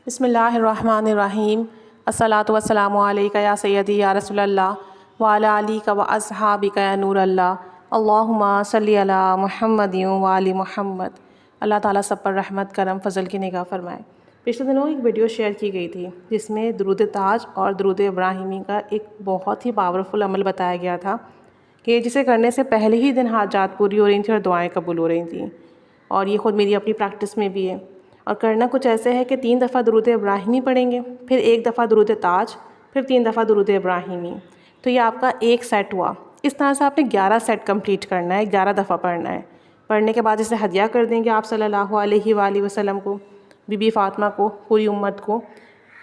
بسم اللہ الرحمن الرحیم الصلاۃ والسلام علیک یا سیدی یا رسول اللہ وعلی آلک و اصحابک یا نور اللہ اللہم صلی علی محمد وعلی محمد۔ اللہ تعالیٰ سب پر رحمت کرم فضل کی نگاہ فرمائے۔ پچھلے دنوں ایک ویڈیو شیئر کی گئی تھی جس میں درود تاج اور درود ابراہیمی کا ایک بہت ہی پاورفل عمل بتایا گیا تھا کہ جسے کرنے سے پہلے ہی دن حاجات پوری ہو رہی تھیں اور دعائیں قبول ہو رہی تھیں، اور یہ خود میری اپنی پریکٹس میں بھی ہے۔ اور کرنا کچھ ایسے ہے کہ 3 دفعہ درود ابراہیمی پڑھیں گے، پھر 1 دفعہ درود تاج، پھر 3 دفعہ درود ابراہیمی، تو یہ آپ کا ایک سیٹ ہوا۔ اس طرح سے آپ نے 11 سیٹ کمپلیٹ کرنا ہے، 11 دفعہ پڑھنا ہے۔ پڑھنے کے بعد اسے ہدیہ کر دیں گے آپ صلی اللہ علیہ وآلہ وسلم کو، بی بی فاطمہ کو، پوری امت کو،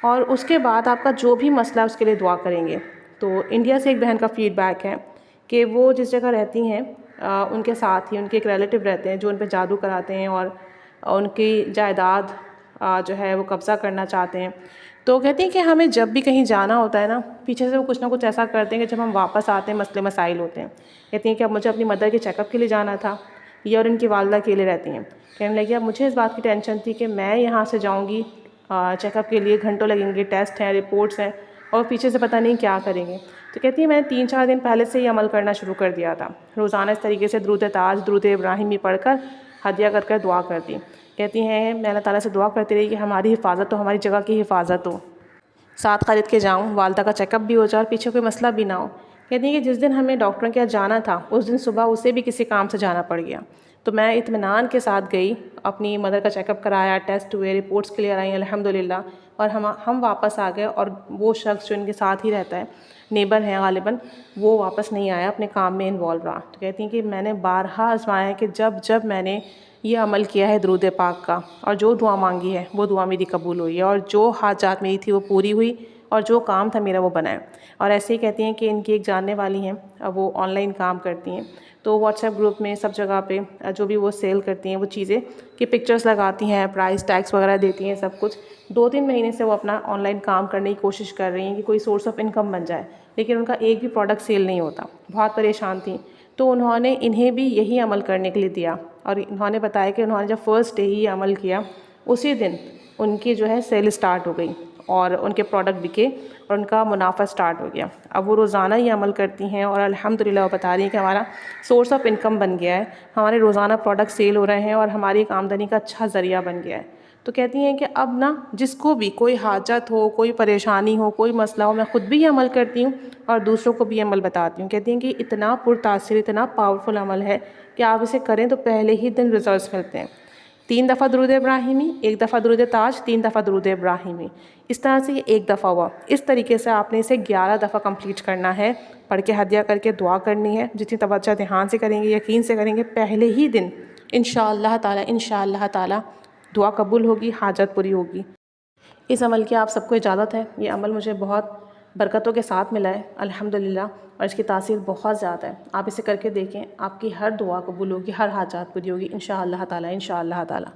اور اس کے بعد آپ کا جو بھی مسئلہ اس کے لیے دعا کریں گے۔ تو انڈیا سے ایک بہن کا فیڈ بیک ہے کہ وہ جس جگہ رہتی ہیں ان کے ساتھ ہی ان کے ایک ریلیٹو رہتے ہیں جو ان پہ جادو کراتے ہیں اور ان کی جائیداد جو ہے وہ قبضہ کرنا چاہتے ہیں۔ تو کہتی ہیں کہ ہمیں جب بھی کہیں جانا ہوتا ہے نا، پیچھے سے وہ کچھ نہ کچھ ایسا کرتے ہیں کہ جب ہم واپس آتے ہیں مسئلے مسائل ہوتے ہیں۔ کہتی ہیں کہ اب مجھے اپنی مدر کے چیک اپ کے لیے جانا تھا، یہ اور ان کی والدہ اکیلے رہتی ہیں۔ کہنے لگی اب مجھے اس بات کی ٹینشن تھی کہ میں یہاں سے جاؤں گی چیک اپ کے لیے، گھنٹوں لگیں گے، ٹیسٹ ہیں، رپورٹس ہیں، اور پیچھے سے پتہ نہیں کیا کریں گے۔ تو کہتی ہے میں نے 3-4 دن پہلے سے یہ عمل کرنا شروع کر دیا تھا، روزانہ اس طریقے سے درود تاج، درود ابراہیمی پڑھ کر ہدیہ کر دعا کرتی۔ کہتی ہیں میں اللہ تعالیٰ سے دعا کرتی رہی کہ ہماری حفاظت ہو، ہماری جگہ کی حفاظت ہو، ساتھ خرید کے جاؤں، والدہ کا چیک اپ بھی ہو جائے اور پیچھے کوئی مسئلہ بھی نہ ہو۔ کہتی ہیں کہ جس دن ہمیں ڈاکٹر کے یہاں جانا تھا اس دن صبح اسے بھی کسی کام سے جانا پڑ گیا، تو میں اطمینان کے ساتھ گئی، اپنی مدر کا چیک اپ کرایا، ٹیسٹ ہوئے، رپورٹس کلیئر آئیں الحمدللہ، اور ہم واپس آ گئے، اور وہ شخص جو ان کے ساتھ ہی رہتا ہے، نیبر ہیں غالباً، وہ واپس نہیں آیا، اپنے کام میں انوالو رہا۔ تو کہتی ہیں کہ میں نے بارہا آزمایا ہے کہ جب میں نے یہ عمل کیا ہے درود پاک کا، اور جو دعا مانگی ہے وہ دعا میری قبول ہوئی ہے، اور جو حاجات میری تھی وہ پوری ہوئی، اور جو کام تھا میرا وہ بنا ہے۔ اور ایسے ہی کہتی ہیں کہ ان کی ایک جاننے والی ہیں، وہ آن لائن کام کرتی ہیں، تو واٹس ایپ گروپ میں سب جگہ پہ جو بھی وہ سیل کرتی ہیں وہ چیزیں کہ پکچرز لگاتی ہیں، پرائس ٹیگس وغیرہ دیتی ہیں، سب کچھ 2-3 مہینے سے وہ اپنا آن لائن کام کرنے کی کوشش کر رہی ہیں کہ کوئی سورس آف انکم بن جائے، لیکن ان کا ایک بھی پروڈکٹ سیل نہیں ہوتا، بہت پریشان تھیں۔ تو انہوں نے انہیں بھی یہی عمل کرنے کے لیے دیا، اور انہوں نے بتایا کہ انہوں نے جب فرسٹ ڈے ہی یہ عمل کیا، اسی دن ان کی جو ہے سیل اسٹارٹ ہو گئی، اور ان کے پروڈکٹ بکے، اور ان کا منافع اسٹارٹ ہو گیا۔ اب وہ روزانہ یہ عمل کرتی ہیں، اور الحمدللہ وہ بتا رہی ہیں کہ ہمارا سورس آف انکم بن گیا ہے، ہمارے روزانہ پروڈکٹ سیل ہو رہے ہیں، اور ہماری ایک آمدنی کا اچھا ذریعہ بن گیا ہے۔ تو کہتی ہیں کہ اب نا جس کو بھی کوئی حاجت ہو، کوئی پریشانی ہو، کوئی مسئلہ ہو، میں خود بھی یہ عمل کرتی ہوں اور دوسروں کو بھی یہ عمل بتاتی ہوں۔ کہتی ہیں کہ اتنا پرتاثر، اتنا پاورفل عمل ہے کہ آپ اسے کریں تو پہلے ہی دن ریزلٹس ملتے ہیں۔ 3 دفعہ درود ابراہیمی، 1 دفعہ درود تاج، 3 دفعہ درود ابراہیمی، اس طرح سے یہ 1 دفعہ ہوا۔ اس طریقے سے آپ نے اسے 11 دفعہ کمپلیٹ کرنا ہے، پڑھ کے ہدیہ کر کے دعا کرنی ہے، جتنی توجہ دھیان سے کریں گے، یقین سے کریں گے، پہلے ہی دن انشاءاللہ تعالی دعا قبول ہوگی، حاجت پوری ہوگی۔ اس عمل کی آپ سب کو اجازت ہے۔ یہ عمل مجھے بہت برکتوں کے ساتھ ملا ہے الحمدللہ، اور اس کی تاثیر بہت زیادہ ہے۔ آپ اسے کر کے دیکھیں، آپ کی ہر دعا قبول ہوگی، ہر حاجات پوری ہوگی انشاءاللہ تعالی۔